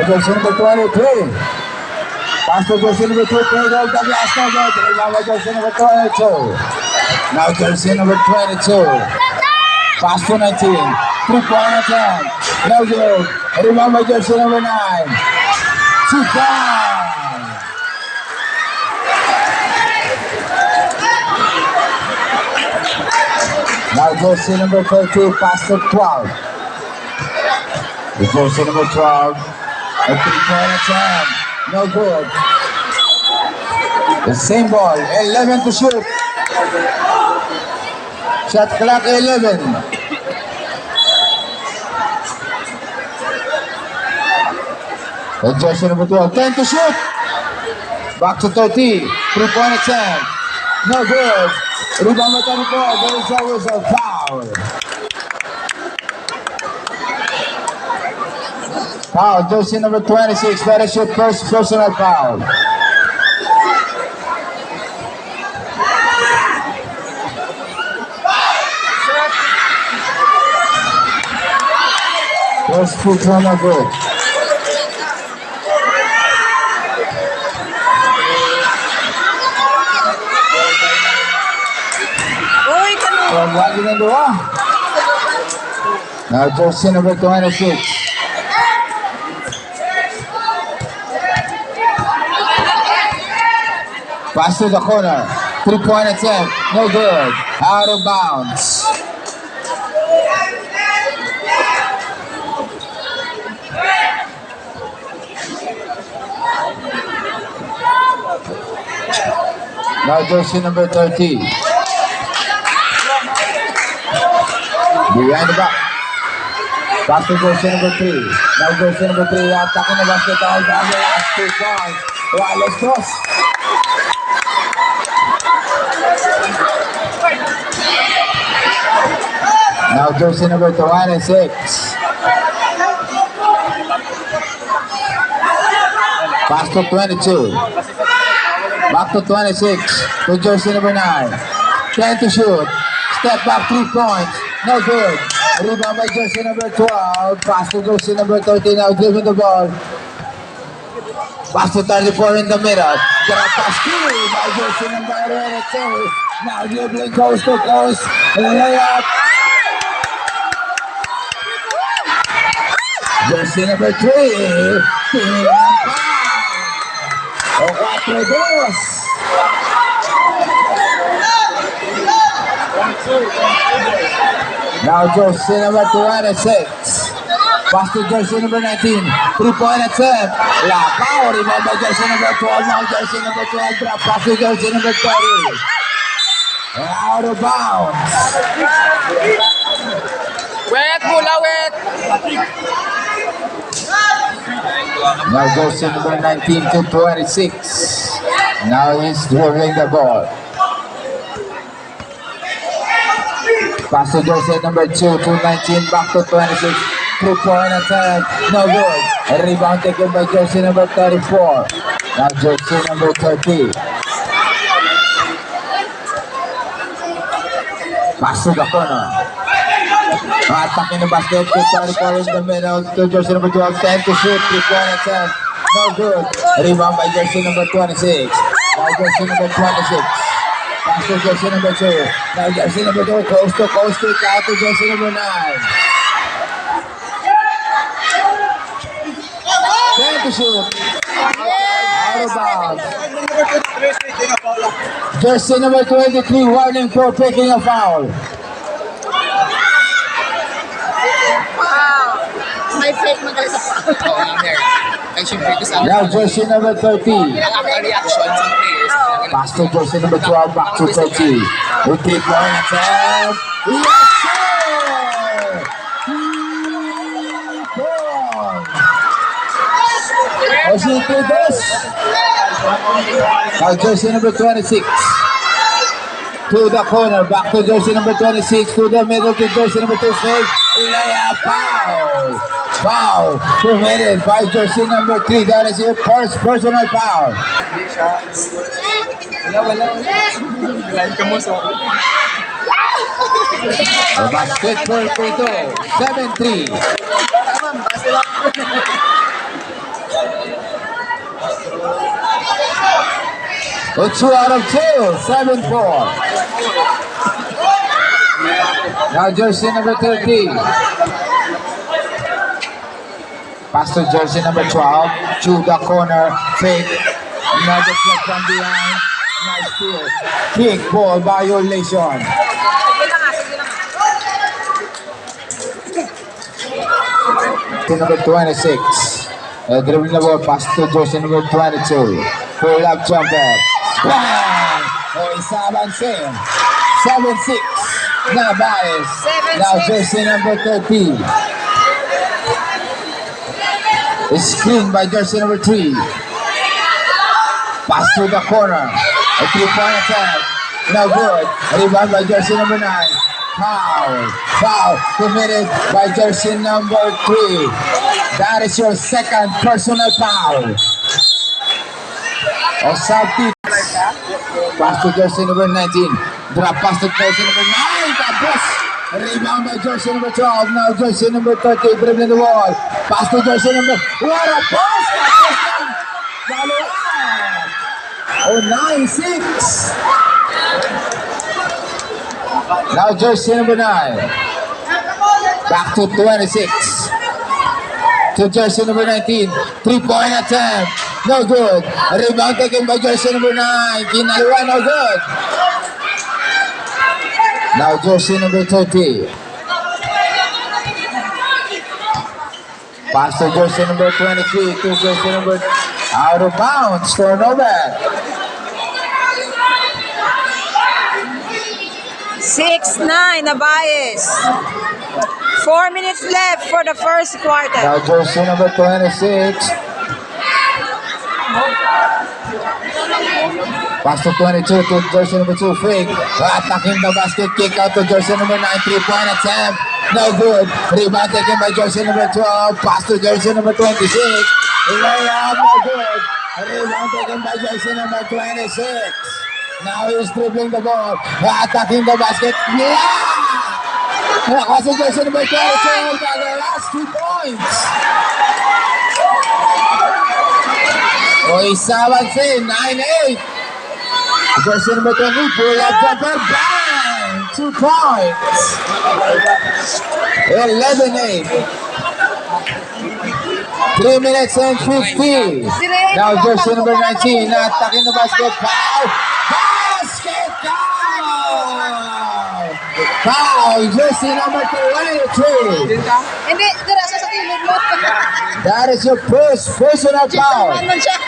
Jersey number 23. Pass to jersey number 2. Play goal Douglas Nugget. Rebound by jersey number 22. Now jersey number 22. Pass to 19. 3-point attempt. No good. Rebound by jersey number 9. 2-point. Now jersey number 13. Pass to 12. The jersey number 12. A 3-point attempt. No good. The same ball. 11 to shoot. Shot clock 11. The jersey number 12. 10 to shoot. Back to 30. 3-point attempt. No good. Rebound by 34. There is always a foul. Foul, jersey number 26, that is your first personal foul. First free throw no good. Lagi ng dua. Now jersey number 26. Pass to the corner. 3-point attempt. No good. Out of bounds. Now jersey number 30. Behind the back. Pass to jersey number 3. Now jersey number 3. Attacking the basket. All the last 2 points. Wireless cross. Now jersey number 26. Pass to 22. Back to 26. To jersey number 9. 10 to shoot. Step back 3 points. No good. Rebound by jersey number 12. Pass to jersey number 13. Now giving the ball. Pass to 34 in the middle. Grab pass through by jersey number 22. Now dribbling coast to coast. Layup. Jersey number 3. O 4-2. Now jersey number 26. Pass to jersey number 19. 3-point attempt. La power. Rebound by jersey number 12. Now jersey number 12. Drop pass to jersey number 30. Out of bounds. Wet, mula wet. Now jersey number 19 to 26. Now he's dribbling the ball. Pass to jersey number 2 to 19. Back to 26. 3-point attempt. No good. A rebound taken by jersey number 34. Now jersey number 30. Pass to the corner. Attacking the basket to 34 in the middle. To jersey number 12. 10 to shoot. 3-point attempt. No good. Rebound by jersey number 26. Now jersey number 26. Pass to jersey number 2. Now jersey number 2. Coast to coast. Kick out to jersey number 9. 10 to shoot. Out of bounds. Jersey number 23. Warning for taking a foul. May fake magaling sa foul. Oo, nga, Mer. Ay, syempre, kasi Now jersey number 30. ang after reaction sa players. Pass to jersey number 12. Back to 30. We take 1 attempt. Yes, sir! Now jersey number 26. to the corner, back to jersey number 26, to the middle to jersey number 2, fake, layup, foul. Foul committed by jersey number 3. That is your first personal foul. The basket for Pito, 7-3. It's 2 out of 2, 7-4. Now jersey number 30. Pass to jersey number 12, to the corner, fake, another flick from behind, nice steal, kick, ball violation. To number 26, dribbling the ball, pass to jersey number 22, pull up jumper, bang! Oh, isa avancing, 7-6, Navares, now jersey number 30. Screen by jersey number 3. Pass to the corner. A 3-point attack. No good. Rebound by jersey number 9. Foul. Foul committed by jersey number 3. That is your second personal foul. Osati. Pass to jersey number 19. Drop pass to jersey number 9. Tapos. Rebound by jersey number 12. Now jersey number 30. Dribbling the wall. Pass to jersey number. What a pass! Oh, 9-6. Now jersey number 9. Back to 26. To jersey number 19. 3-point attempt. No good. Rebound taken by jersey number 9. Kinalwa, no good. Now jersey number 30. Pass to jersey number 23 to jersey number out of bounds for Novak. 6-9, Nabayes. 4 minutes left for the first quarter. Now jersey number 26. Pass to 22 to jersey number 2, fake. Attacking the basket, kick out to jersey number 9, 3-point attempt. No good. Rebound taken by jersey number 12. Pass to jersey number 26. Layup, no good. Rebound taken by jersey number 26. Now he's dribbling the ball. Attacking the basket. Yeah! Pass to jersey number 22 by the last 2 points. Oisaban say 9-8. Jersey number 20, pull up jumper, bang! 2 points. 11-8. 3 minutes and 50. Now jersey number 19, attacking the basket, foul! Basket foul! Foul, jersey number 23. Hindi, dirasa sa kilid mo. That is your first personal foul. Ano siya?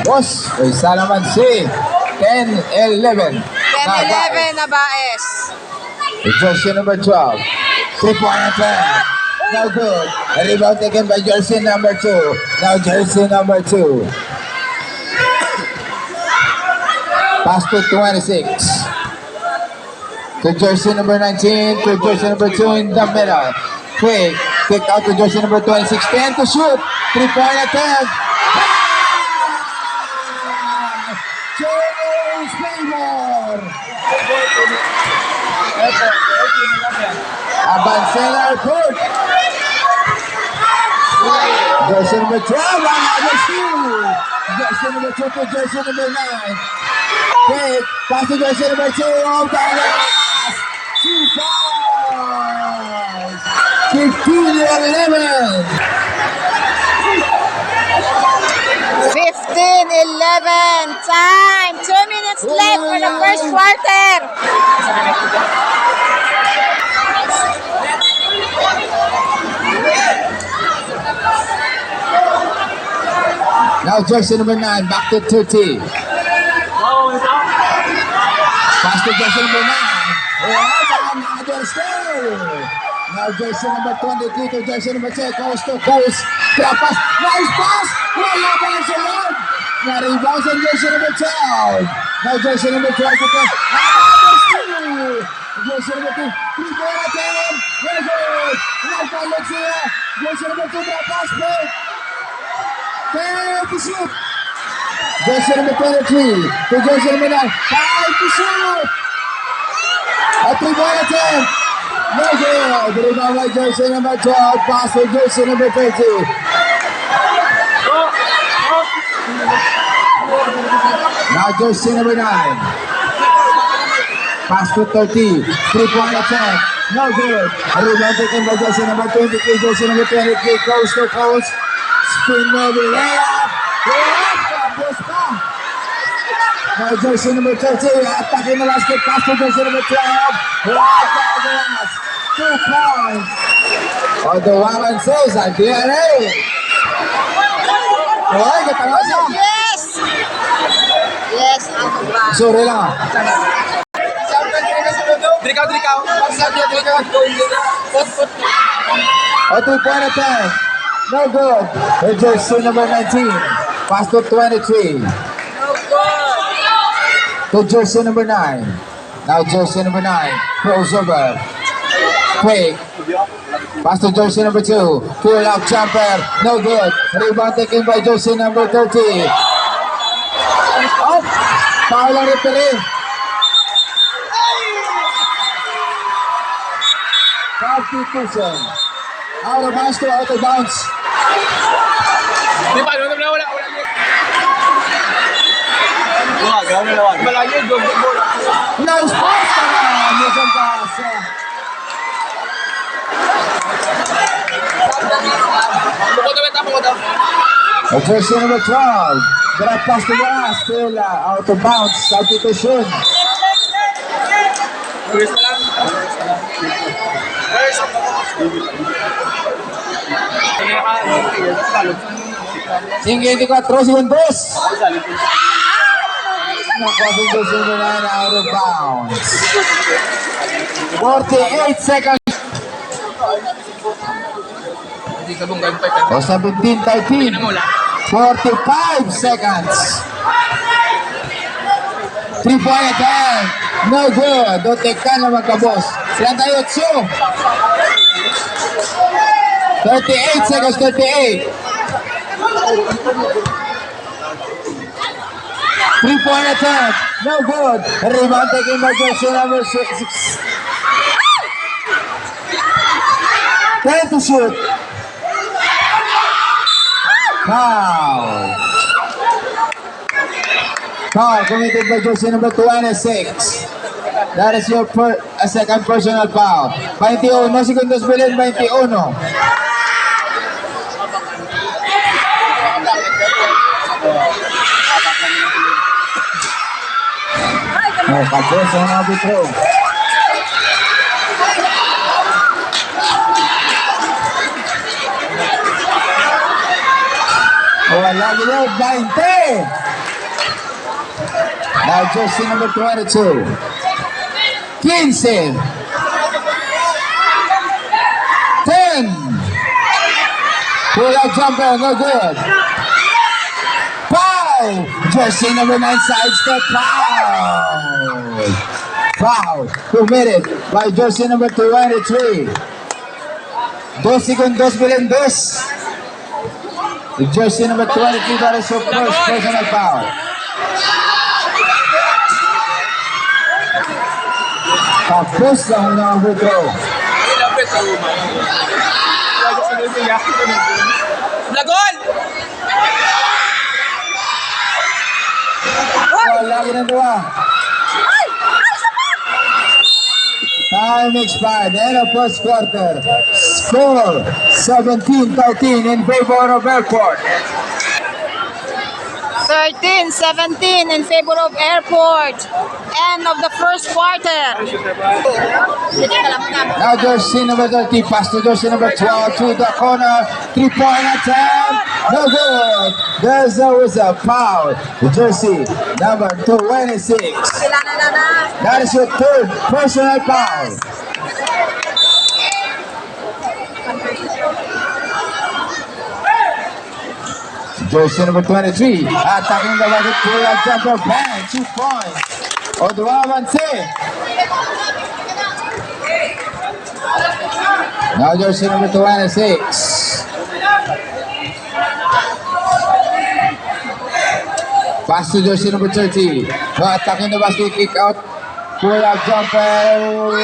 Boss, isa naman si 10-11. 10-11, Nabayes. Jersey number 12. 3-point attempt. No good. A rebound taken by jersey number 2. Now jersey number 2. Pass to 26. To jersey number 19. To jersey number 2 in the middle. Quick. Kick out to jersey number 26. 10 to shoot. 3-point attempt. Jones Favor. Abansela court. Jersey number 12, another shoot. Jersey number 2 to jersey number 9. Okay, pass to jersey number 2. Oh, pass. 2 fouls. 15-11. 15-11. Time. 2 minutes left for the first quarter. Now jersey number 9, back to 30. Pass to jersey number 9. And another steal. Now jersey number 23 to jersey number 10. Coast to coast. Drop pass. Nice pass. Wala pa lang sa loob. Na-rebound sa jersey number 12. Now jersey number 12 to 10. Another steal. Jersey number 2. 3-point attempt. Very good. Right by Luxia. Jersey number 2. Drop pass. Break. 10 to shoot. Jersey number 23 to jersey number 9. 5 to shoot. A 3-point attempt. No good. Rebound by jersey number 12. Pass to jersey number 30. Now jersey number 9. Pass to 30. 3-point attempt. No good. Rebound taken by jersey number 23. Jersey number 23. Coast to coast. Spin move. Layup. Yes, now jersey number 30, attacking the basket, pass to jersey number 12. Right by the last. 2 points. On the one and says, DNA. Okay, katawa siya. Yes! Yes, ako ba? Sorry lang. Drikaw. A 2-point attempt. No good. And jersey number 19, pass to 23. To jersey number 9. Now jersey number 9. Crossover. Quick. Pass to jersey number 2. Pull up jumper. No good. Rebound taken by jersey number 30. Oh! Foul ang referee. Substitution. Out of bounds to out of bounds. Di ba? Wala. Wag. Malayo, go. Nice pass! Mission pass. Buko daw. Jersey number 12. Drop pass to Gas. Still out of bounds. Substitution. First na lang. Sige, 24 segundos. Nakasing jersey number 9 out of bounds. 48 seconds. Hindi ka bong gawin pa. O 17-13. 45 seconds. 3-point attempt. No good. Dotek ka naman ka, boss. 38. 38 seconds, 38. 3-point attempt. No good. Rebound taken by jersey number 6. 10 to shoot. Foul. Foul committed by jersey number 26. That is your second personal foul. 21 segundos bilin, 21. Oh, pagkos ang arbitro. Wala nila, 20. Now jersey number 22. 15. 10. Pull out jumper, no good. 5. Jersey number 9, sidestep, foul. Foul committed by jersey number 23. 2 segundos bilin, 2. Jersey number 23, that is your first personal foul. Tapos lang ang withdraw. Lagol! Wala ginagawa. Time expired. End of first quarter. Score 17-13 in favor of Airport. 13-17 in favor of Airport. End of the first quarter. Now jersey number 30, pass to jersey number 12 to the corner. 3-point attempt. No good. There's always a foul. The jersey number 26. That is your third personal foul. Jersey number 23, attacking the basket, pull up jumper, bang, 2 points. Odwa avance. Now jersey number 26. Pass to jersey number 30. Now attacking the basket, kick out, pull up jumper,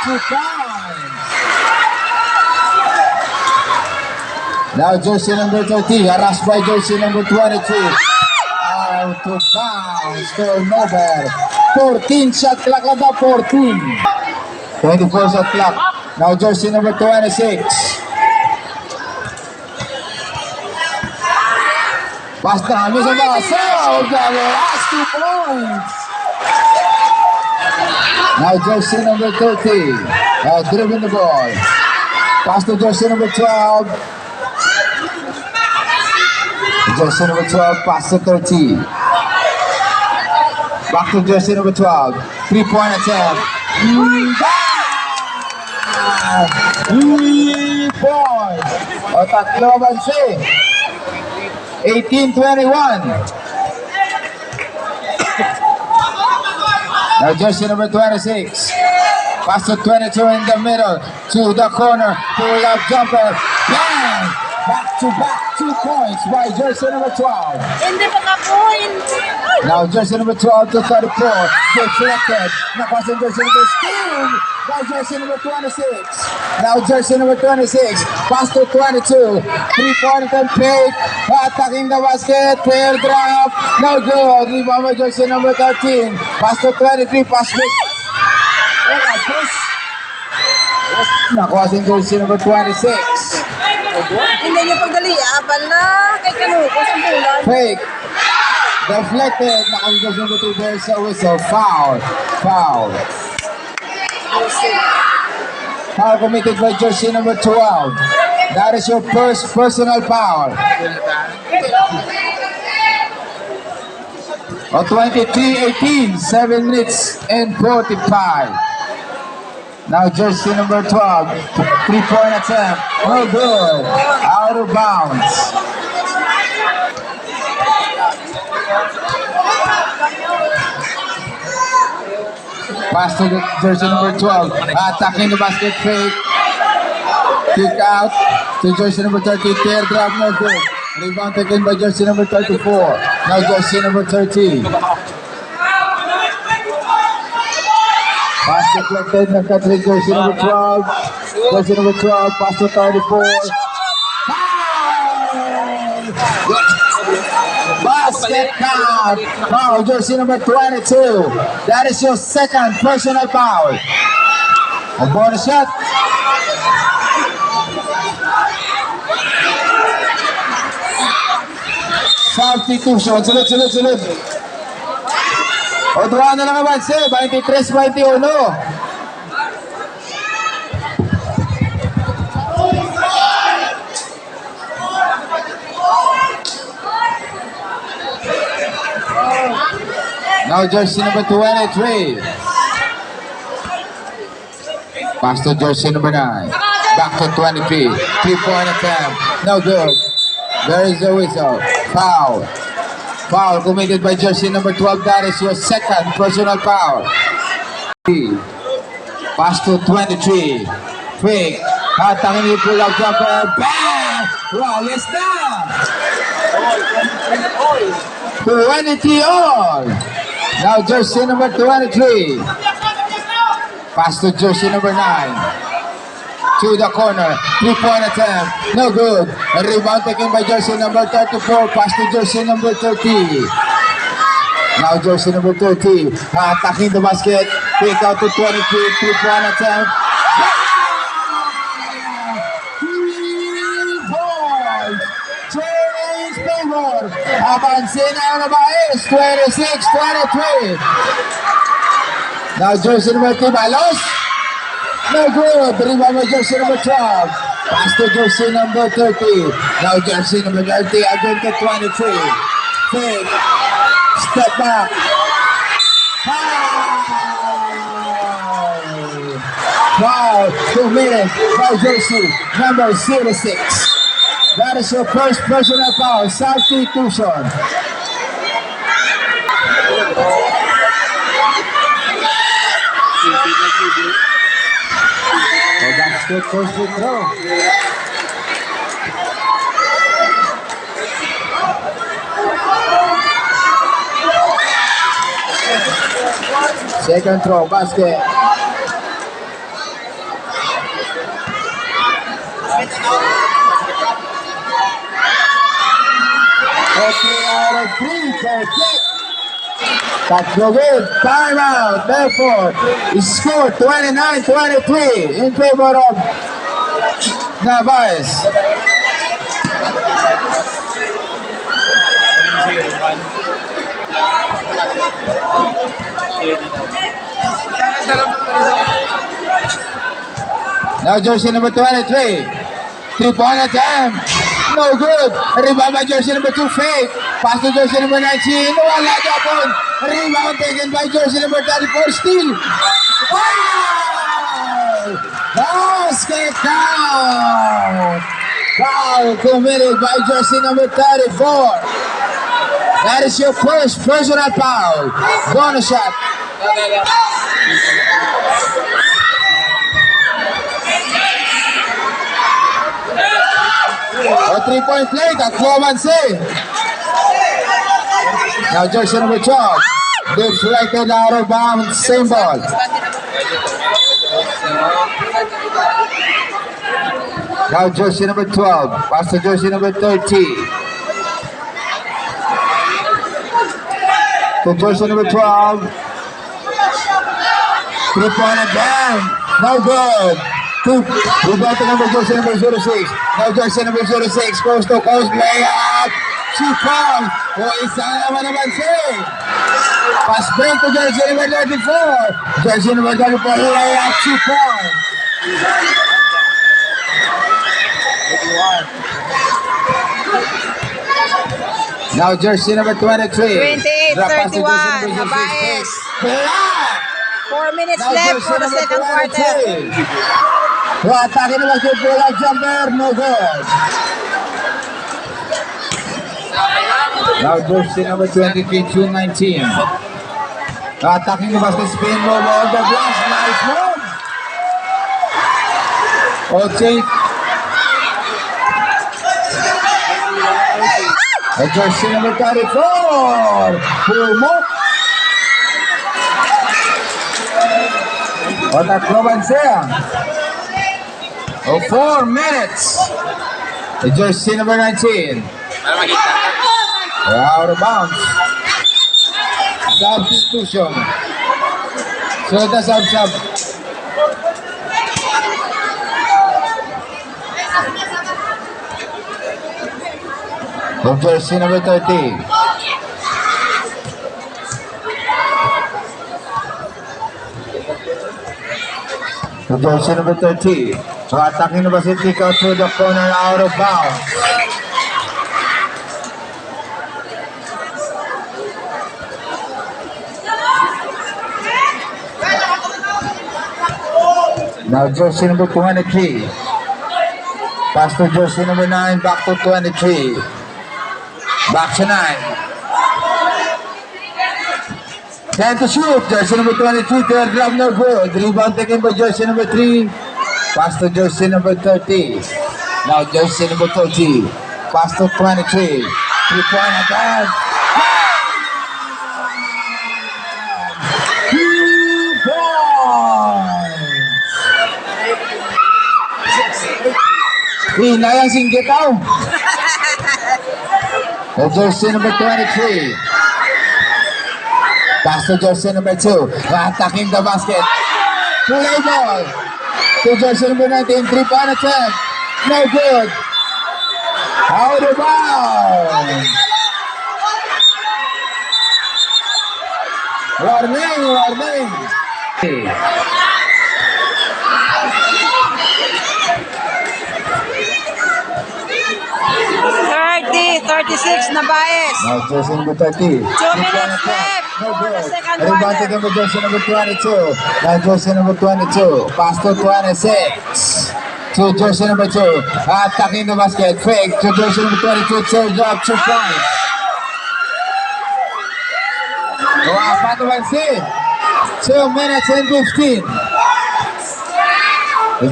2 points. Now jersey number 30, harassed by jersey number 22. Out of bounds, turnover. 14 shot clock on the 14. 24 shot clock. Now jersey number 26. Basta, miss ang ball. So, the last 2 points. Now jersey number 30. Dribbling the ball. Pass to jersey number 12. Jersey number 12, pass to 30. Back to jersey number 12. 3-point attempt. 3 points. O tatlo bansi. 18-21. Now jersey number 26. Pass to 22 in the middle. To the corner. Pull up jumper. Bang! Back to back, 2 points by jersey number 12. Hindi pa ka po, hindi. Now jersey number 12 to 34. Deflected. Napas ang jersey number 2 by jersey number 26. Now jersey number 26. Pass to 22. 3-point and fake. Attacking the basket. Tail drop. No good. Rebound by jersey number 13. Pass to 23. Pass fake. Push. Nakuha ang jersey number 26. Hindi niyo pagdali, abal na. Kay Kanuko, sa bulan. Fake. Deflected. Nakaligas number 2. There's a whistle. Foul. Foul. Foul committed by jersey number 12. That is your first personal foul. O 23-18. 7 minutes and 45. Now jersey number 12, 3-point attempt, no good, out of bounds. Pass to the jersey number 12, attacking the basket fake, kick out to jersey number 30, teardrop, no good. Rebound taken by jersey number 34, now jersey number 13. Pass deflected, nagka-3 jersey number 12. Jersey number 12, pass to 34. Basket count. Foul, jersey number 22. That is your second personal foul. A bonus shot. Substitution. Sunod. Odwa na lang naman siya, 23-21. Now jersey number 23. Pass to jersey number 9. Back to 23. 3-point attempt. No good. There is the whistle. Foul. Foul committed by jersey number 12. That is your second personal foul. Pass to 23. Fake. Attacking you, pull up jumper. Bang! Wow, yes na! 23 all. Now jersey number 23. Pass to jersey number 9. To the corner, 3-point attempt, no good. A rebound taken by jersey number 34, pass to jersey number 30. Now jersey number 30, attacking the basket, pick out to 23, 3-point attempt. 3 points, change favor. Napansin na yung Nabais. 26-23. Now jersey number 2, Balos. No good. Rebound by jersey number 12. Pass to jersey number 30. Now jersey number 30 again to 23. Fake. Step back. Foul. 2 minutes by jersey number 06. That is your first personal foul. Substitution. Oh, that's good first free throw. Second throw, basket. Okay, out of 3, perfect. That's no good. Timeout. Therefore, it's scored 29-23 in favor of Navas. Now jersey number 23. 3-point attempt. No good. Rebound by jersey number 2, fake. Pass to jersey number 19. Wala Japon. Rebound taken by jersey number 34, steal. Wow! Basket count. Foul committed by jersey number 34. That is your first personal foul. Bonus shot. A 3-point play, tatlo avanse. Now jersey number 12. Deflected out of bounds, same ball. Now jersey number 12. Pass to jersey number 30. To jersey number 12. 3-point attempt. No good. Rebound to number jersey number 06. Now jersey number 06. Coast to coast layup. 2 pounds. O isa naman avanse. Pass break to jersey number 34. Jersey number 34 layup. 2 pounds. Now jersey number 23. 28-31. Nabais. 4 minutes left for the second quarter. Atake na basketball at jumper, no good. Now jersey number 23, 219. Attacking the basket, spin move on the glass, nice move. Okay. Jersey number 34, full move. O tatlo bansa. O 4 minutes. Jersey number 19. Para makita. Out of bounds. Substitution. So the sub. O jersey number 30. To jersey number 30. So attacking the basket, kick out to the corner, out of bounds. Now jersey number 23. Pass to jersey number 9, back to 23. Back to 9. 10 to shoot. Jersey number 23, third grab, no good. Rebound taken by jersey number 3. Pass to jersey number 30. Now jersey number 30. Pass to 23. 3-point attack. 2 points. Hinayang singgitaw. The jersey number 23. Pass to jersey number 2. Attacking the basket. Play ball. To jersey number 19. 3-point attempt. No good. Out of bounds. Warning, warning. 36 na bias. Now jersey number 30. 2 minutes left for the second Rebound taken quarter. by jersey number 22. Now jersey number 22. Pass to 26. To jersey number 2. Attacking the basket. Fake to jersey number 22. Third drop. 2 points. Wow, Patuansi. 2 minutes and 15.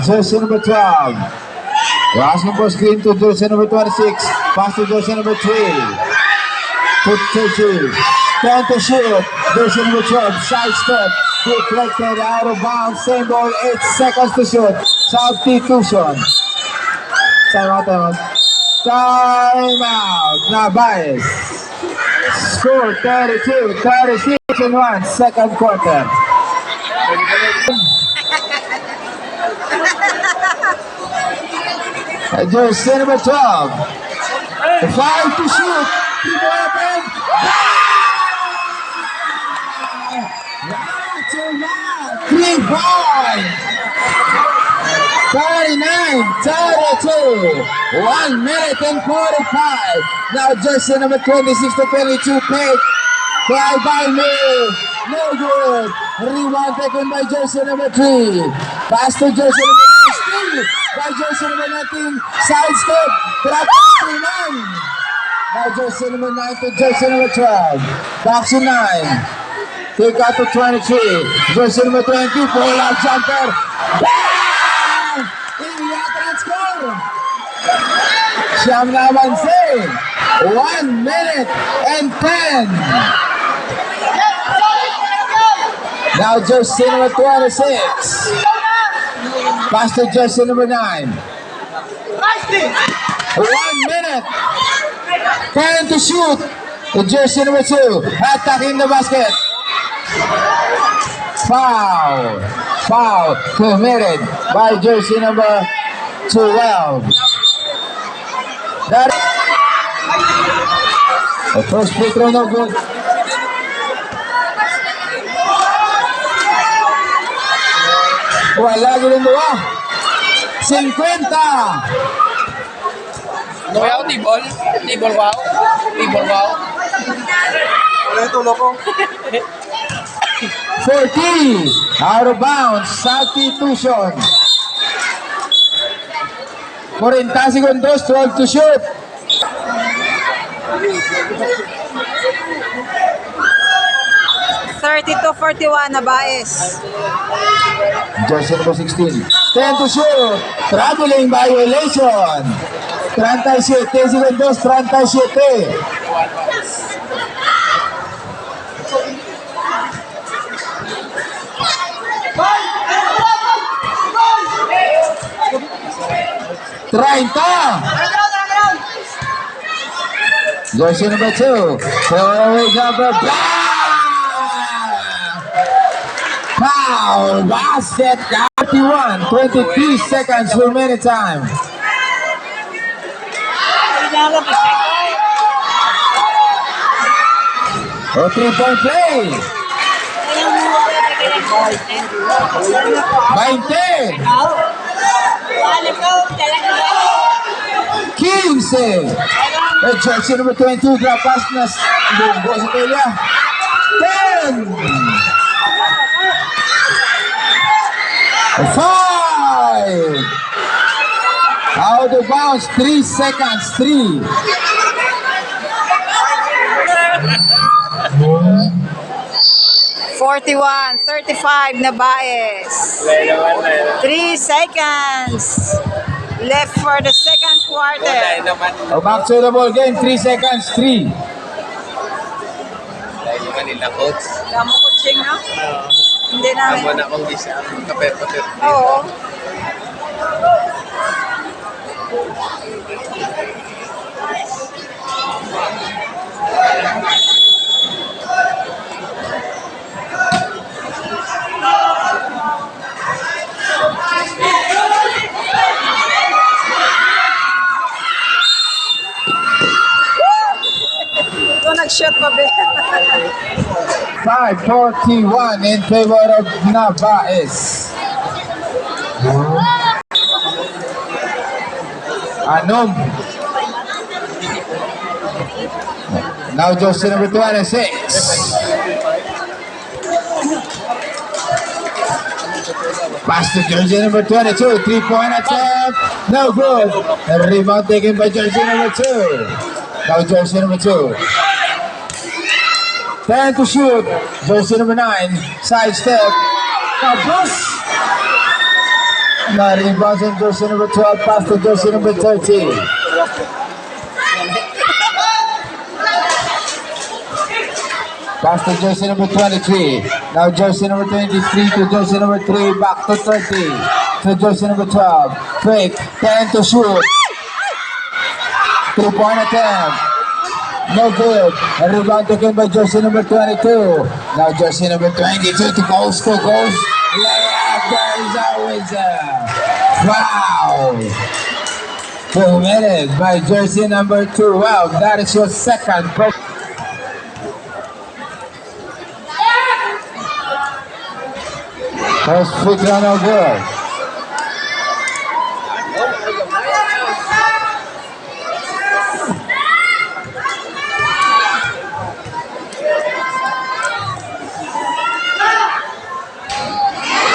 Jersey number 12. Asking for screen to jersey number 26. Pass to jersey number 3. To 30. 10 to shoot. Jersey number 12. Side step. Deflected out of bounds. Same ball. 8 seconds to shoot. Substitution. Time out, time out. Time out. Now bias. Score 32. 36 in 1. Second quarter. Jersey number 12. 5 to shoot. Keep open. That's a lot. 3 points. 39, 32. 1 minute and 45. Now jersey number 26 to 22. Pick. Try by me. No good. Rebound taken by jersey number 3. Pass to jersey number 16. By jersey number 19. Side step. Trap 9. Now jersey number 9 to jersey number 12. Back to 9. Take out to 23. Jersey number 20. Pull out jumper. Bang! Iyak and score. Siyam na avanse. 1 minute and 10. Now jersey number 26. Pass to jersey number 9. 1 minute. 10 to shoot. The jersey number 2. Attacking the basket. Foul. Foul committed by jersey number 12. That the first free throw no good. Wala rin dua. 50. No yaw, tibol. Tibol wow. Tibol wow. Ano ito, loko? 40. Out of bounds. Substitution. 40 segundos. 12 to shoot. to 41 na bias. Jersey number 16. 10 to shoot. Traveling violation. 37 segundos. 37. Jersey number 2. Throwaway jumper. Foul. Basket. 31. 23 seconds remaining time. O 3-point play. 20. 15. Jersey number 22. Drop pass na bunggo sa Telia. 10. 5. Out of bounds. 3 seconds. 3. Forty-one, 35 na bias. 3 seconds left for the second quarter. O back to the ball game. 3 seconds. 3. Dahil yung kanila coach. Damo coaching, no? Hindi namin. Tama na akong bisa. Kapet-kapet. Oo. Ito nag-shot pa, be. 5-41 in favor of Navaez. Anom. Now jersey number 26. Pass to jersey number 22. 3-point attempt. No good. A rebound taken by jersey number 2. Now jersey number 2. 10 to shoot. Jersey number 9. Side step. Tapos. Na-rebound on jersey number 12. Pass to jersey number 13. Pass to jersey number 23. Now jersey number 23 to jersey number 3. Back to 30. To jersey number 12. Fake. 10 to shoot. 3-point attempt. No good. A rebound taken by jersey number 22. Now jersey number 22 to goals. Layup. There is always a foul. Committed by jersey number 12. That is your second. First free throw, no good.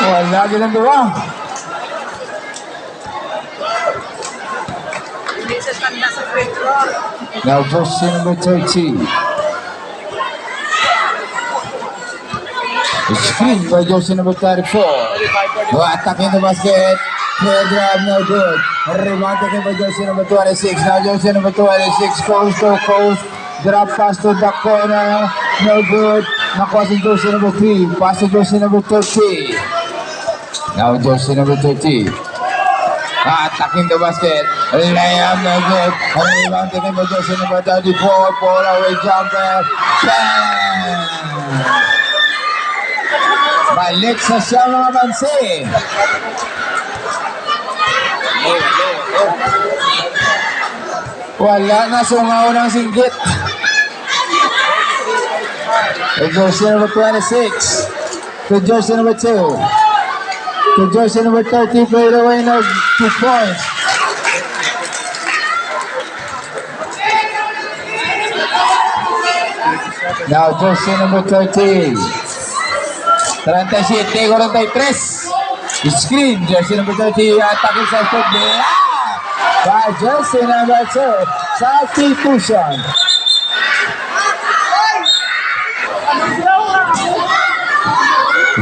Wala din ang gawa. Now jersey number 13. Screen by jersey number 34. Attacking the basket. Clear grab, no good. Rebound taken by jersey number 26. Now jersey number 26. Coast to coast. Drop pass to the corner. No good. Nakuha si jersey number 3. Pass to jersey number 30. Now jersey number 30. Attacking the basket. Layup, no good. Rebound taken by jersey number 34. Pull away jumper. Bang! Balik sa siya mga bansi. Wala na sungaw ng singgit. To jersey number 26. To jersey number 2. To jersey number 30. Played away na 2 points. Now jersey number 30. 37-43. Screen, jersey number 30. Attacking sa foot. By jersey number 2. Substitution.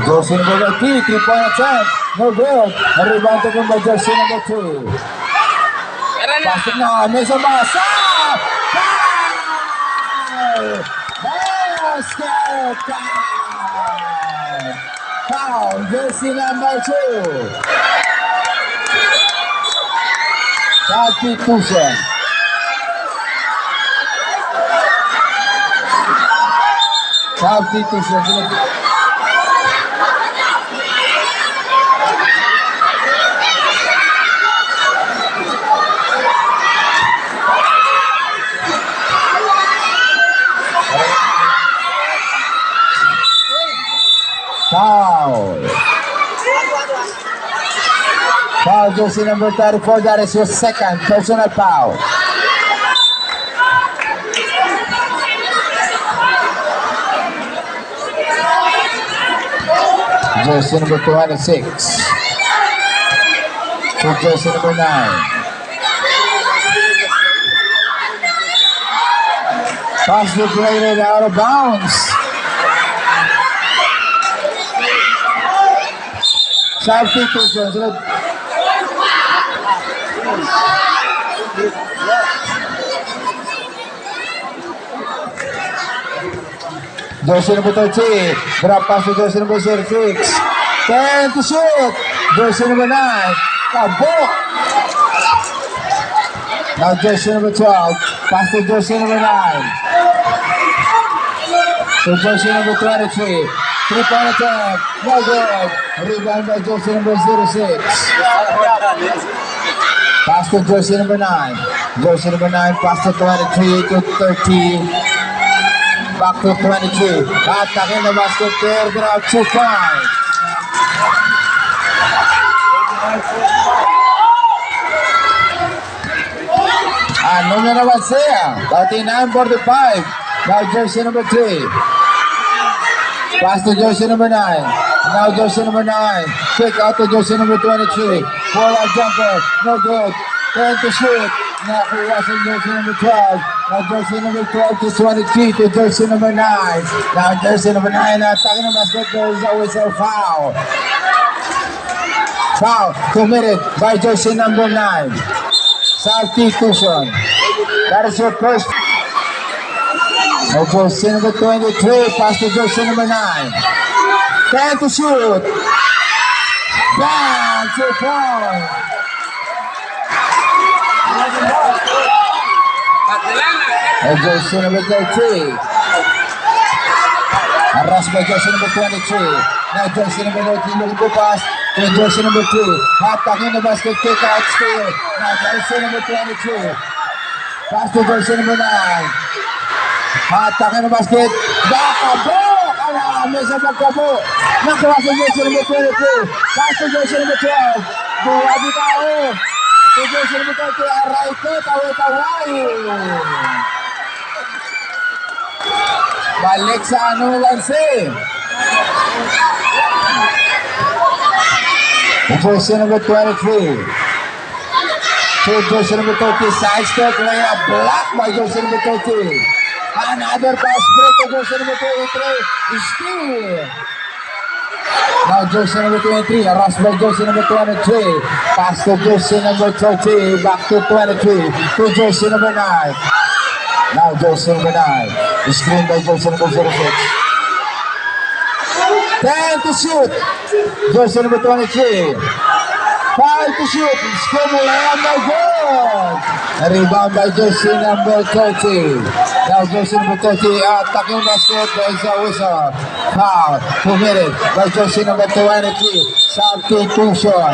Jersey number 30. 3-point attempt. No good. Rebound taken by jersey number 2. Pasok na. May sumasa. Basket. Foul, jersey number 2. Substitution. Substitution. Foul. Foul, jersey number 34. That is your second personal foul. Jersey number 26. To jersey number 9. Pass deflected out of bounds. Substitution. Jersey number 30. Drop pass to jersey number 36. 10 to shoot. Jersey number 9. Kabok. Now jersey number 12. Pass to jersey number 9. To jersey number 23. 3-point attempt. No good. Rebound by jersey number 06. Pass to jersey number 9. Jersey number 9. Pass to 23 to 30. back to 23. Attacking the basket, third grab, 2 points. Número Bansea, 39-45. Now jersey number 3. Pass to jersey number 9. Now jersey number 9. Kick out to jersey number 23. Pull-up jumper, no good. 10 to shoot. Now for Russell, jersey number 12. Now jersey number 12 to 23 to jersey number 9. Now jersey number 9 attacking the basket. There is always a foul. Foul committed by jersey number 9. Substitution. That is your first. Now jersey number 23. Pass to jersey number 9. 10 to shoot. Bang! 2 points. Now jersey number 13. Arras by jersey number 23. Now jersey number 19 will go past to jersey number 2. Attacking the basket, kick out, steal. Now jersey number 22. Pass to jersey number 9. Attacking the basket. Bakabo! Mesa Bakabo. Nakuha sa jersey number 22. Pass to jersey number 12. Buha di tao. To jersey number 20. Aray ko, taway-taway. Balik sa ano Wansi. Jersey number 23. To jersey number 30. Side step layup blocked by jersey number 30. Another pass break to jersey number 23. Steal. Now jersey number 23. Rush by jersey number 23. Pass to jersey number 30. Back to 23. To jersey number 9. Now jersey number 9. Screen by jersey number 06. 10 to shoot. Jersey number 23. 5 to shoot. Screen layup, no good. Rebound by jersey number 30. Now jersey number 30 attacking basket. There is a whistle. Foul committed by jersey number 23. Substitution.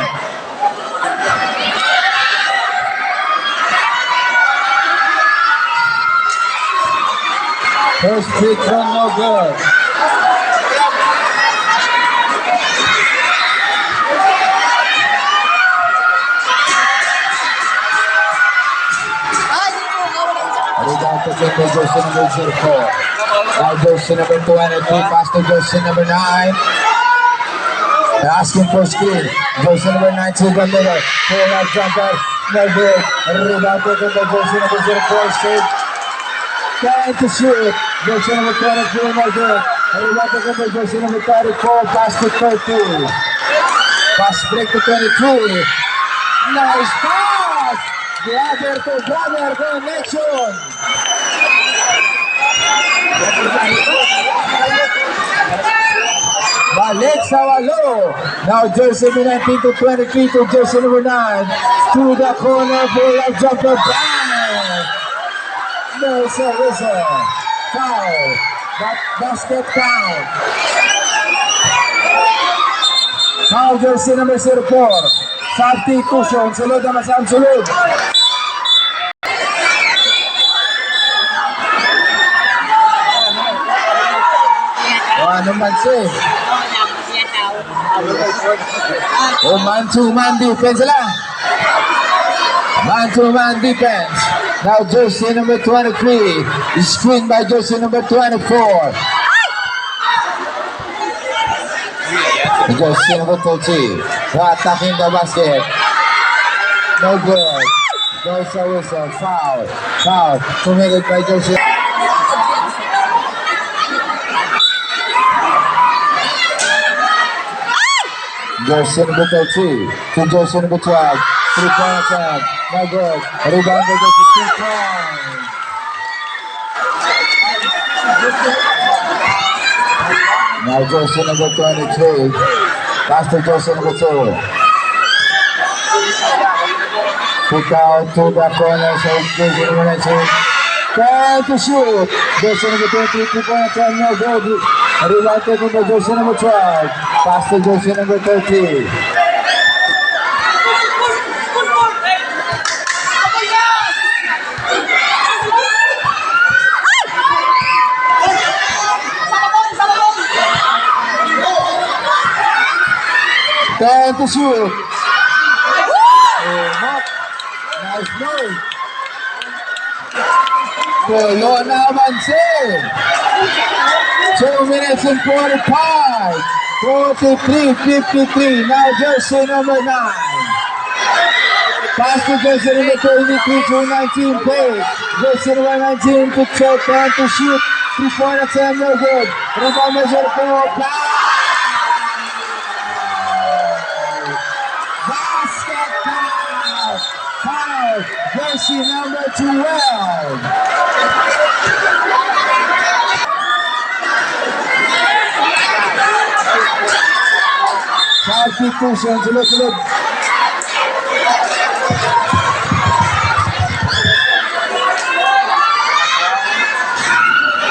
First free throw, no good. Rebound to by jersey number 04. Now jersey number 23, pass to jersey number 9. They're asking for screen. Jersey number 9 to the middle. Pull-up jumper, no good. Rebound taken by jersey number 04, save. 10 to shoot. Jersey number 23, no good. Rebound taken by jersey number 34, pass to 30. Pass break to 23. Nice pass! Brother to brother connection. Balik sa walo. Now jersey number 19 to 23 to jersey number 9. To the corner, pull-up jumper, bang! There's a whistle. Foul. Basket count. Foul jersey number 04. Substitution. Sulod naman sa sulod. Ano man siya? O man-to-man defense lang. Man-to-man defense. Now jersey number 23. Screen by jersey number 24. Jersey number 30. Attacking the basket. No good. There's a whistle. Foul. Foul. Committed by jersey. Jersey number 13 to jersey number 12. 3-point attempt. No good. Rebound by jersey 2 points. Now jersey number 23. Pass to jersey number 2. Kick out to the corner. So jersey number 19. 10 to shoot. Jersey number 23. 3-point attempt. No good. Rebound taken by jersey number 12. Pass to jersey number 30. 10 to shoot. Mock. Nice move. Tulo na Manse. 2 minutes and 45. 43-53. Now jersey number 9. Pass to jersey number 23 to 19 play. Jersey number 19 to 12 time to shoot. 3-point attempt, no good. Rebound measure for basket count. Foul. Jersey number 12. Substitution, sunod-sunod.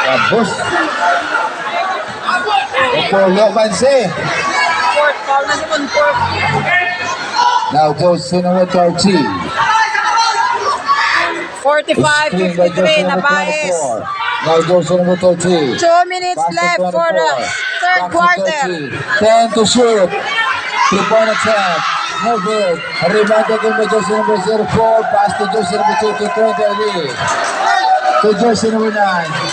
Tapos. Opolo Manse. Fourth foul na naman, fourth. Now jersey number 30. 45-53 na bias. Now jersey number 30. 2 minutes left for the third quarter. 10 to shoot. 3-point attempt. No good. Rebound again by jersey number 04. Pass to jersey number 2 to 20. To jersey number 9.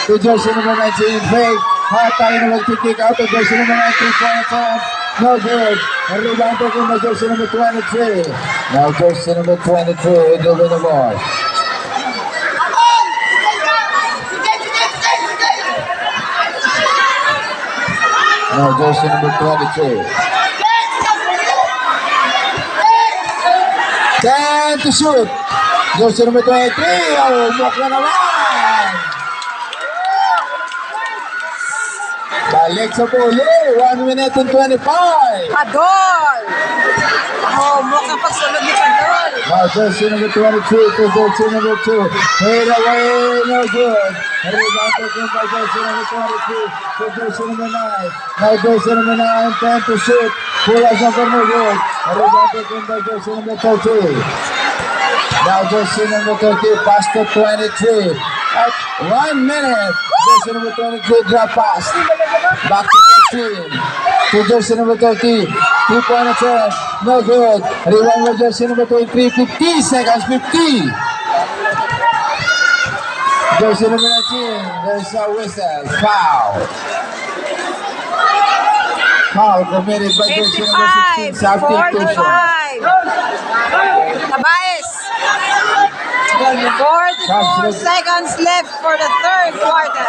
To jersey number 19. Fake. Hot tayo na mag-kick out to jersey number 9. 3-point attempt. No good. Rebound again by jersey number 23. Now jersey number 23. They'll win the ball. Now jersey number 22. 10 to shoot. Jersey number 23. Oh, mock na naman. Balik sa puli. 1 minute and 25. Padol! Oh, mukhang pagsunod ni Padol. Now jersey number 23 to jersey number 2. Fade away. No good. Rebound taken by jersey number 23 to jersey number 9. Now jersey number 9. 10 to shoot. Pull up number no good. Rebound taken by jersey number 30. Now jersey number 30. Pass to 23. At 1 minute. Jersey number 23 drop pass. Back to 13. To jersey number 30. 3-point attempt. No good. Rebound by jersey number 23. 50 seconds. 50. Jersey number 19. There's a whistle. Foul. Foul committed by jersey number 16. 55, Substitution. 45. Tabaes. 44 seconds left for the third quarter.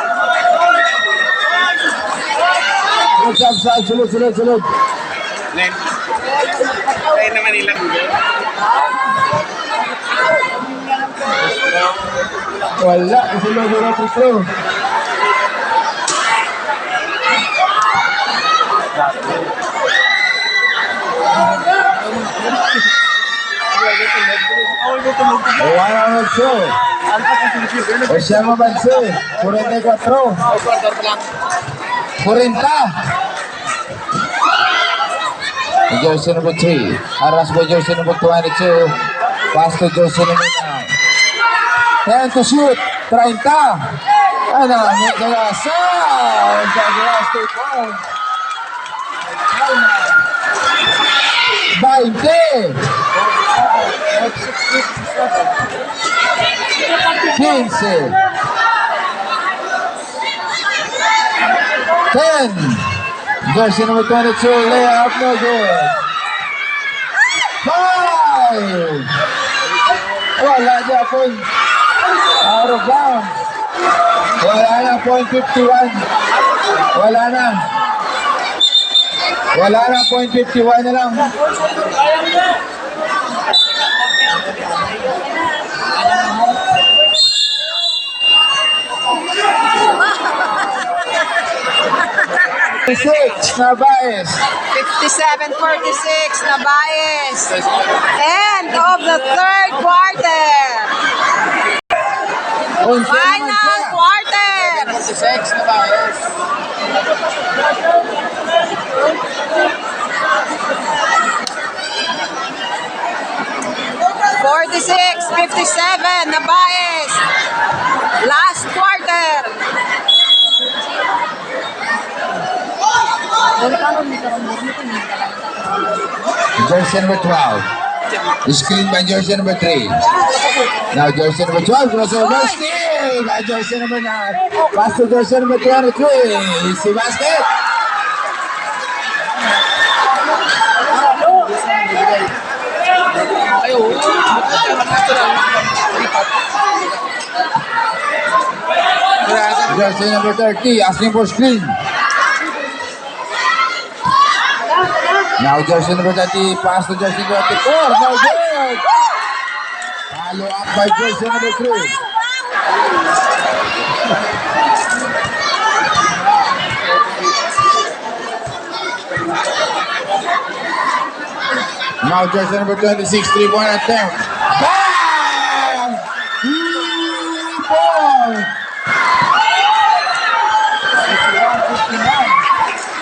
Good job, Sal. Sunod. Kaya naman nila. Wala. Kasi logo na pro. One on the show. O siya mabansi. 44. 40. Jersey number 3. Aras by jersey number 22. Pass to jersey number 9. 10 to shoot. 30. Ano, may kalasa. Ang 2 points. 20. 15. 10. Jersey number 22, layup, no good. 5. Wala niya point. Out of bounds. Wala na point 51. Wala na. Wala na point 51 na lang. Na bias. 57-46 na bias. End of the third quarter. Final quarter. 46 na ba? Yes. 46-57 na bias. Last quarter. Jersey number 12. Screen by jersey number 3. Now jersey number 12. Crossover steal by jersey number 9. Pass to jersey number 23. Easy basket. Jersey number 30. Asking for screen. Now jersey number 30, pass to jersey number 34. No good. Follow up by jersey number 3. Now jersey number 26, 3-point attempt. Bang! 3-point!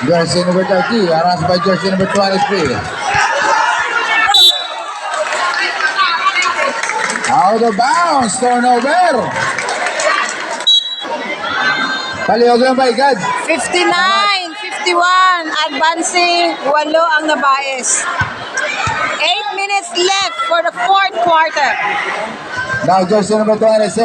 Jersey number 30, harassed by jersey number 23. Out of bounds, turnover. Palihog ba, God? 59-51. Advancing. 8 ang nabais. 8 minutes left for the fourth quarter. Now jersey number 26.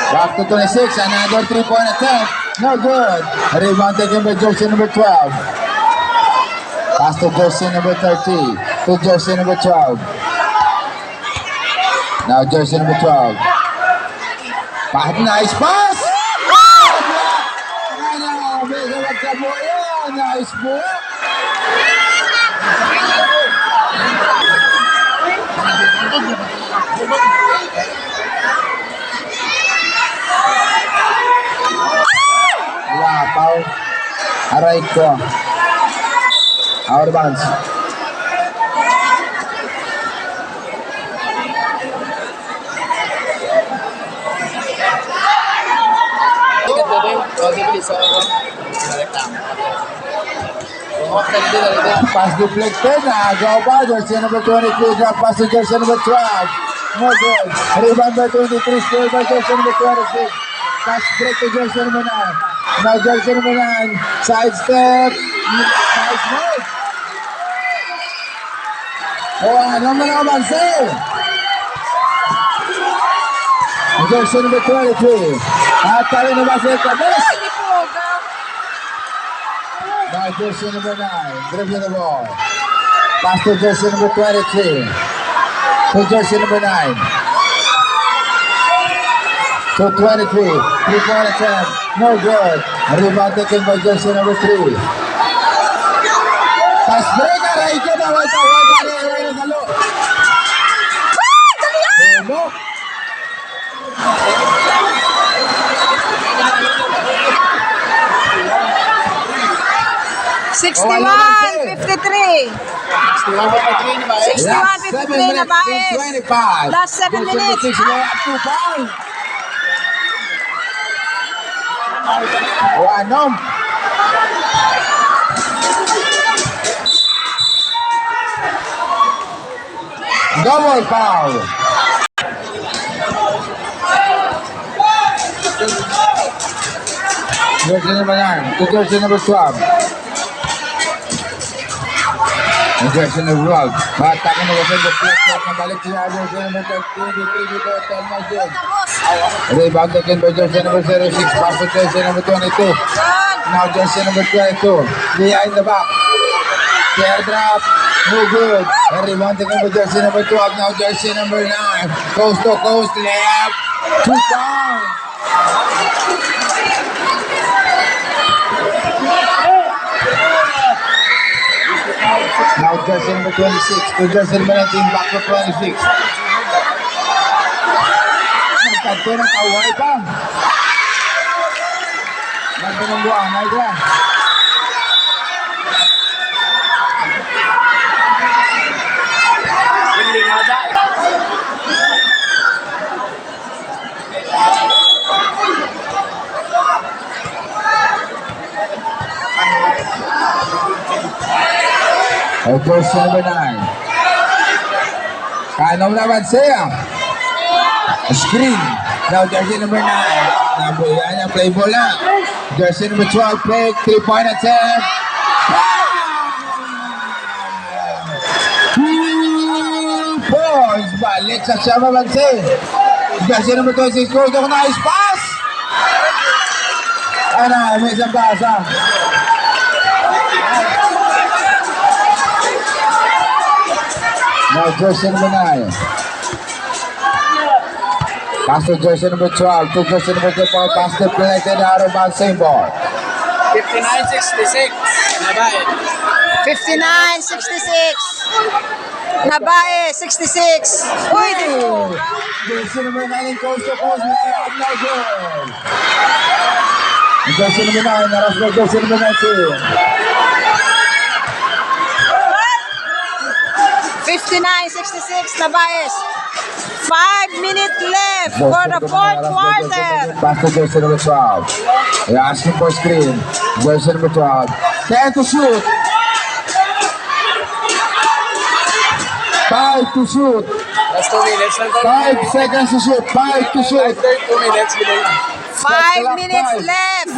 Back to 26, another 3-point attempt. No good. Rebound taken by jersey number 12. Pass to jersey number 30. To jersey number 12. Now jersey number 12. Nice pass! Nice block. Lapaw. Aray ko. Out of bounds. Pass deflected. Go by jersey number 23. Drop pass to jersey number 12. No good. Rebound by 23. Score by jersey number 26. Pass break to jersey number 9. Now jersey number 9. Side step. Nice move. Oh, ano na naman sa'yo? Jersey number 23. At tali na ba sa'yo? By jersey number 9. Dribbling the ball. Pass to jersey number 23. To jersey number 9. To 23. 3-point attempt. No good. Rebound taken by jersey number 3. Pass break. Aray ko na. Wait. Halo. Halo. 61-53. 61-53 na Baez. 25. Last 7 minutes. Anom. Double foul. Jersey number 9 to jersey number 12. Jersey number 12. Bata ka na wasan the first shot na balik siya. Jersey number 23 dito. 10 na good. Rebound taken by jersey number 06. Pass to jersey number 22. Now jersey number 22. Behind the back. Teardrop. No good. Rebound taken by jersey number 12. Now jersey number 9. Coast to coast. Left. 2 pounds. Now jersey number 26 to jersey number 19, back to 26. Nagkagto ng kaway pa. Nagkagto ng buwan, naigla. Jersey number 9. Kano naman siya. Screen. Now jersey number 9. Yan yung play ball na. Jersey number 12, play, 3-point attempt. 2 points. Balik sa Siyama Bansin. Jersey number 26, goes to nice pass. Ano, may isang basa. Now, jersey number 9. Pass to jersey number 12. To jersey number 12. Pass to collected out of bounds. Same ball. 59-66. Nabae. 59-66. Nabae, 66. Uy, Jersey number 9 in coast to coast. No good. Jersey number 9. Naras by jersey number 19. 59-66, Nabaes. 5 minutes left for the fourth quarter. Pass to jersey number 12. They're asking for screen. Jersey number 12. 10 to shoot. 5 to shoot. Last 2 minutes lang to. 5 seconds to shoot. 5 to shoot. 2 minutes. Bilang. 5 minutes left.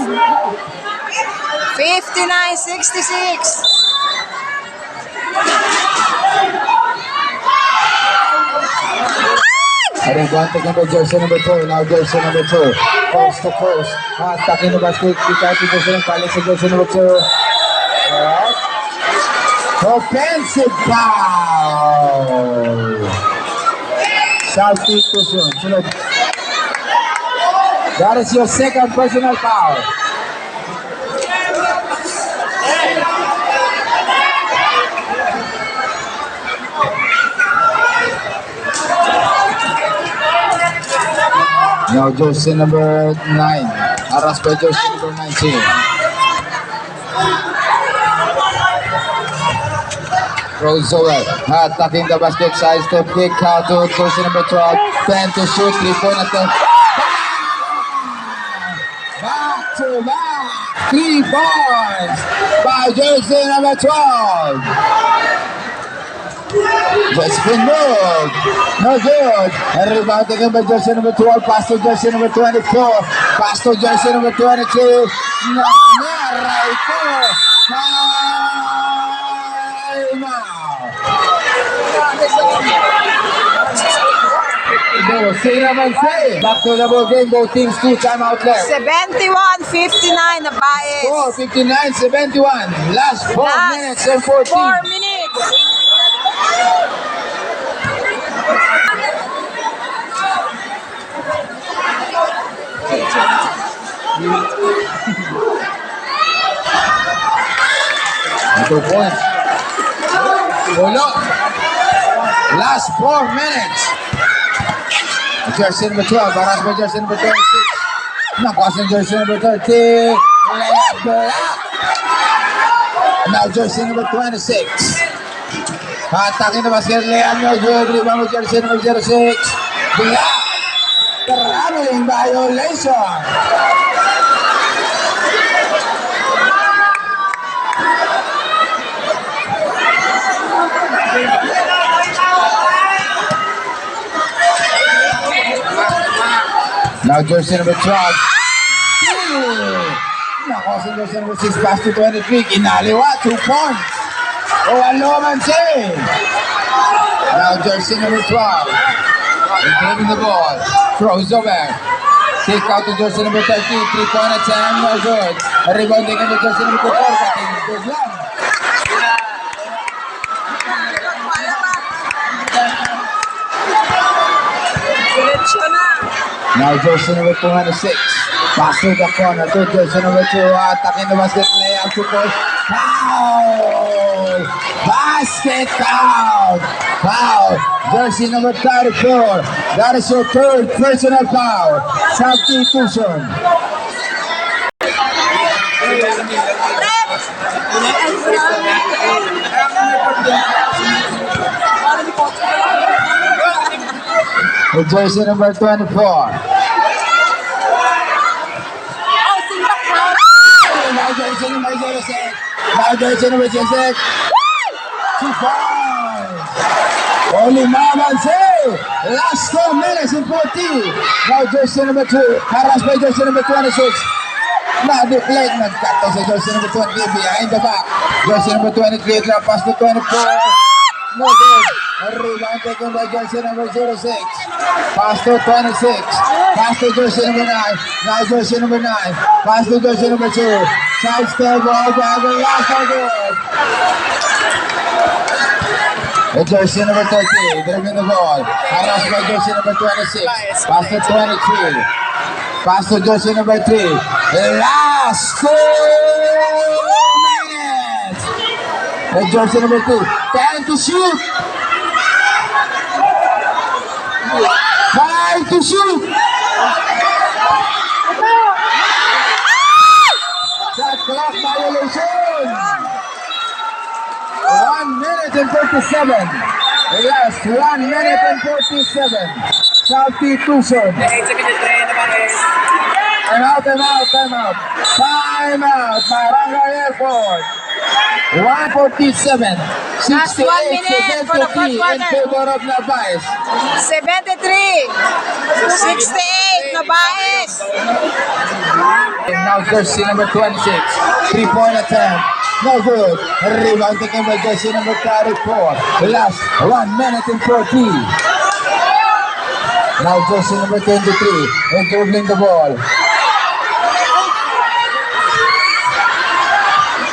59-66. Rebound taken by jersey number 2. Now jersey number 2. Coast to coast. Attacking the basket. Kick out to jersey number 5. Jersey number 2. Yes. Offensive foul. Substitution. Sunod. That is your second personal foul. Now jersey number 9. Aras by jersey number 19. Rolls over. Attacking the basket. Side step kick out to jersey number 12. 10 to shoot. 3-point attempt. Back to back. 3 points by jersey number 12. Just been moved. No good. And rebound taken by jersey number 12. Pass to jersey number 24. Pass to jersey number 23. Nangyari ito. Back to the ball game. Both teams 2 timeout left. 71-59, Nabaes. Score 59-71. Last 4 minutes and 14. 4 minutes. And 2 points. Ulo. Last 4 minutes. Jersey number 12. Baras by jersey number 26. Nakwas ng jersey number 30. Layup block. Now jersey number 26. Attacking the basket. Layup no good. Rebound with jersey number 06. Block. Traveling violation. Now jersey number 12. Nakosing jersey number 6 pass to 23. Inaliwa, 2 points. Owalo Mansin. Now jersey number 12. Retrieving the ball. Throws over. Kick out to jersey number 13. 3-point attempt, no good. Rebound taken by jersey number 4. Good lang. Now jersey number 206. Pass to the corner to jersey number 2. Attacking the basket. Layup to goal. Foul! Basket out! Foul! Jersey number 34. That is your third personal foul. Substitution. The jersey number 24. Now jersey number 06. Now jersey number 06. 2 points. Only Maman say. Last 4 minutes and 40. Now jersey number 2. Harassed by jersey number 26. Na-deflect. Nagkato sa jersey number 20 behind the back. Jersey number 23. Drop pass to 24. No good. A rebound taken by jersey number 06. Pass to 26. Pass to jersey number 9. Now jersey number 9. Pass to jersey number 2. Side step ball back and last no good. Jersey number 30, dribbling the ball. Harassed by jersey number 26. Pass to 23. Pass to jersey number 3. Last 2 minutes. Jersey number 2. 10 to shoot. 5 to shoot. Shot clock violation. 1 minute and 47. Yes, 1 minute and 47. Substitution. 8-minute try na Baez. Time out, time out, time out. Time out, Barangay Airport. 147. Last 1 minute for the fourth 73 in quarter. favor of Narvaez. 73. 68 na Baez. And now jersey number 26. 3-point attempt. No good. Rebound taken by jersey number 34. The last 1 minute and 40. Now jersey number 23. And dribbling the ball.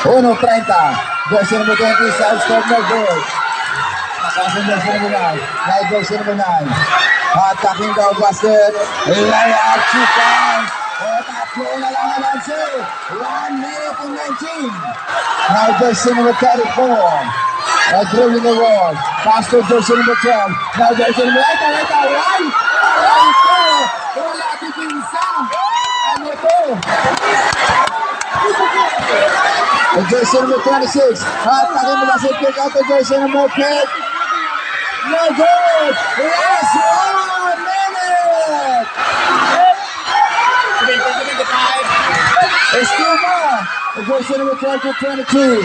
1:30. Jersey number 20. Side step no good. Passing jersey number 9. Now jersey number 9. Attacking the basket. Layup 2 points. Tatlo na lang naman siya. 1 minute and 19. Now jersey number 34. Dribbling the ball. Pass to jersey number 12. Now jersey number 8. Right. Wala titinsang. Ano to? Jersey number 26. Attacking the basket. Pick out the jersey number 10. No good. Yes, 1 minute. 75. It's still more. Jersey number 12 to 22.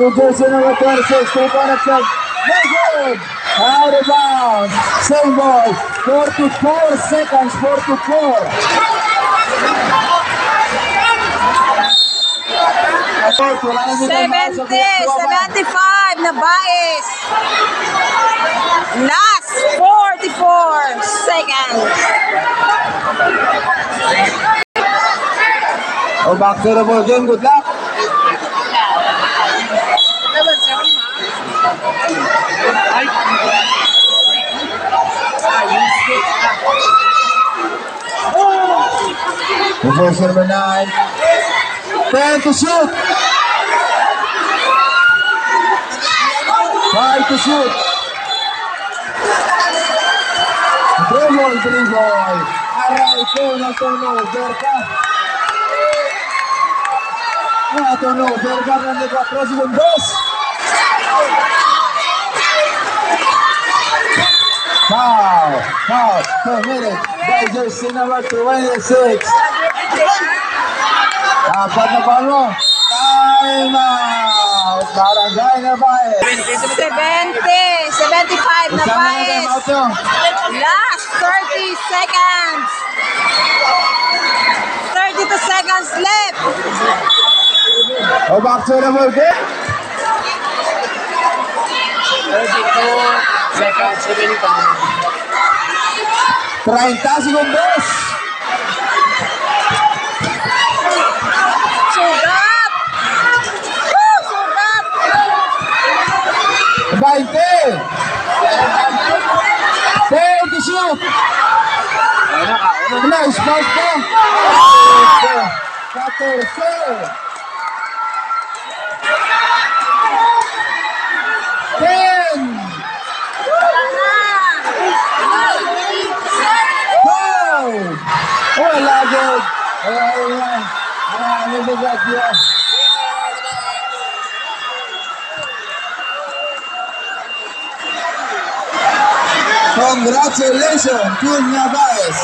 To jersey number 26. 3-point attempt. No good. Out of bounds. Same ball. 44 seconds. 44. 75 na Baez. Last 44 seconds. Oh, back to the ball game. Good luck. Jersey number 9. 10 to shoot. 5 to shoot. Dribble. Aray ko na turnover ka. Turnover ka ng 4 segundos. Foul. 2 minutes. By jersey number 26. Dapat na palo. Time out. Barangay Narvaez. 75 na Baez. Last 30 seconds. 32 seconds left. Oh, back to the ball game. 32 seconds remaining pa. 30 segundos. Sugat. Sugat. 20. 10 to shoot. Nice pass pa. 14. 10. Wala good. Marami bigat yan. Congratulations, Team Narvaez.